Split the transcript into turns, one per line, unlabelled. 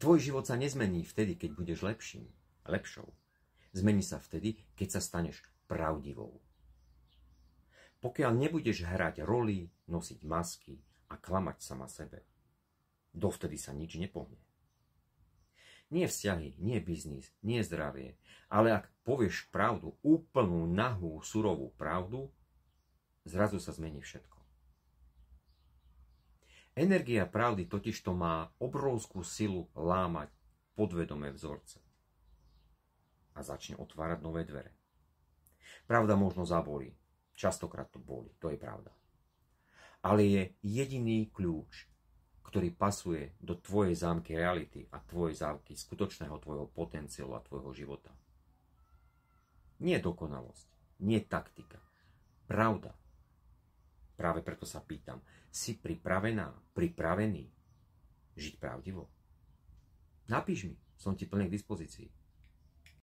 Tvoj život sa nezmení vtedy, keď budeš lepšou. Zmení sa vtedy, keď sa staneš pravdivou. Pokiaľ nebudeš hrať roli, nosiť masky a klamať sama sebe, dovtedy sa nič nepohne. Nie vzťahy, nie biznis, nie zdravie, ale ak povieš pravdu, úplnú, nahú, surovú pravdu, zrazu sa zmení všetko. Energia pravdy totižto má obrovskú silu lámať podvedomé vzorce a začne otvárať nové dvere. Pravda možno zabolí, častokrát to bolí, to je pravda. Ale je jediný kľúč, ktorý pasuje do tvojej zámky reality a tvojej zámky skutočného tvojho potenciálu a tvojho života. Nie dokonalosť, nie taktika, pravda. Práve preto sa pýtam, si pripravený žiť pravdivo? Napíš mi, som ti plne k dispozícii.